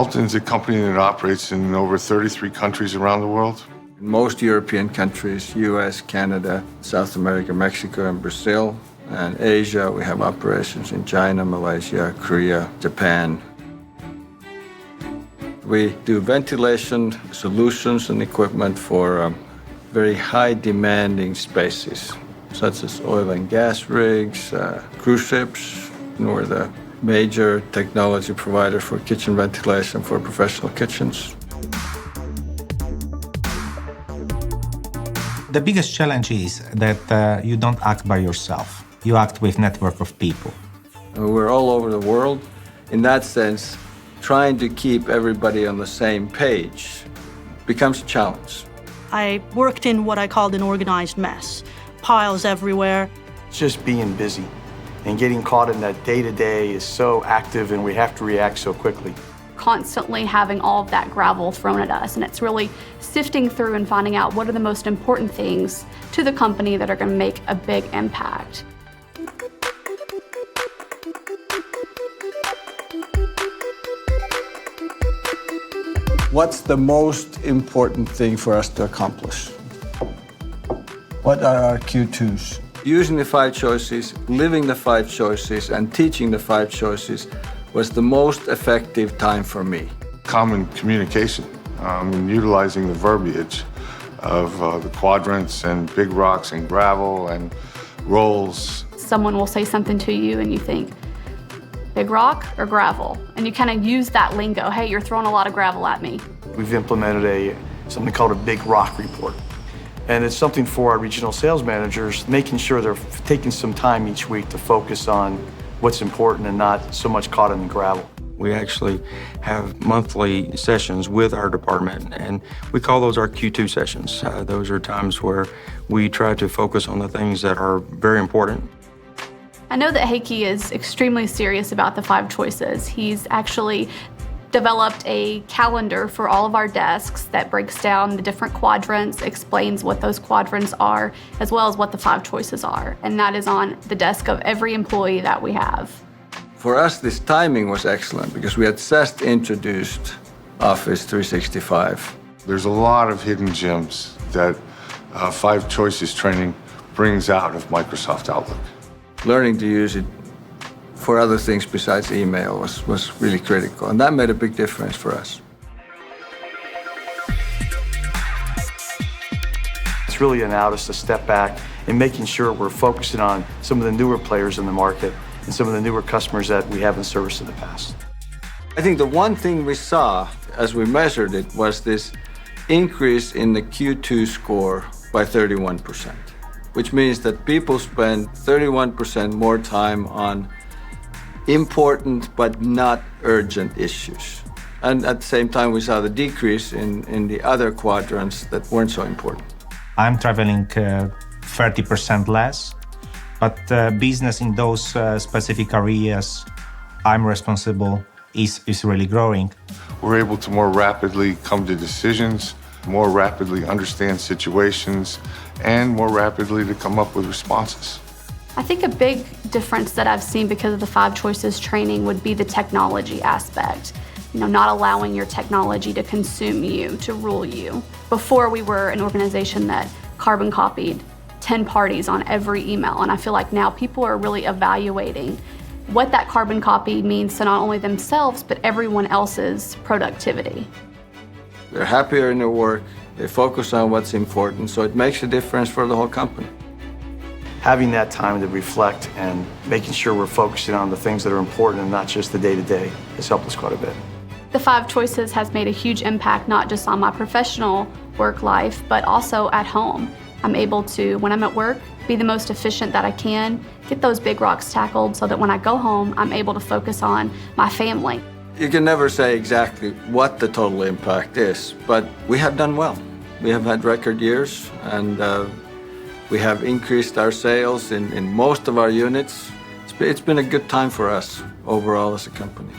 Halton's a company that operates in over 33 countries around the world. In most European countries, US, Canada, South America, Mexico, and Brazil. And Asia, we have operations in China, Malaysia, Korea, Japan. We do ventilation solutions and equipment for very high demanding spaces, such as oil and gas rigs, cruise ships. We're the major technology provider for kitchen ventilation for professional kitchens. The biggest challenge is that you don't act by yourself. You act with a network of people. We're all over the world. In that sense, trying to keep everybody on the same page becomes a challenge. I worked in what I called an organized mess. Piles everywhere. Just being busy and getting caught in that day-to-day is so active and we have to react so quickly. Constantly having all of that gravel thrown at us, and it's really sifting through and finding out what are the most important things to the company that are going to make a big impact. What's the most important thing for us to accomplish? What are our Q2s? Using the 5 choices, living the 5 choices, and teaching the 5 choices was the most effective time for me. Common communication, and utilizing the verbiage of the quadrants and big rocks and gravel and rolls. Someone will say something to you and you think, big rock or gravel? And you kind of use that lingo. Hey, you're throwing a lot of gravel at me. We've implemented something called a big rock report. And it's something for our regional sales managers, making sure they're taking some time each week to focus on what's important and not so much caught in the gravel. We actually have monthly sessions with our department, and we call those our Q2 sessions. Those are times where we try to focus on the things that are very important. I know that Heikki is extremely serious about the 5 choices. He's actually developed a calendar for all of our desks that breaks down the different quadrants, explains what those quadrants are, as well as what the 5 choices are. And that is on the desk of every employee that we have. For us, this timing was excellent because we had just introduced Office 365. There's a lot of hidden gems that 5 choices training brings out of Microsoft Outlook. Learning to use it for other things besides email was really critical, and that made a big difference for us. It's really allowed us to step back and making sure we're focusing on some of the newer players in the market and some of the newer customers that we haven't serviced in the past. I think the one thing we saw as we measured it was this increase in the Q2 score by 31%, which means that people spend 31% more time on important but not urgent issues. And at the same time, we saw the decrease in the other quadrants that weren't so important. I'm traveling 30% less, but business in those specific areas I'm responsible is really growing. We're able to more rapidly come to decisions, more rapidly understand situations, and more rapidly to come up with responses. I think a big difference that I've seen because of the 5 choices training would be the technology aspect. Not allowing your technology to consume you, to rule you. Before, we were an organization that carbon copied 10 parties on every email, and I feel like now people are really evaluating what that carbon copy means to not only themselves, but everyone else's productivity. They're happier in their work, they focus on what's important, so it makes a difference for the whole company. Having that time to reflect and making sure we're focusing on the things that are important and not just the day-to-day has helped us quite a bit. The 5 choices has made a huge impact, not just on my professional work life, but also at home. I'm able to, when I'm at work, be the most efficient that I can, get those big rocks tackled so that when I go home, I'm able to focus on my family. You can never say exactly what the total impact is, but we have done well. We have had record years, and we have increased our sales in most of our units. It's been a good time for us overall as a company.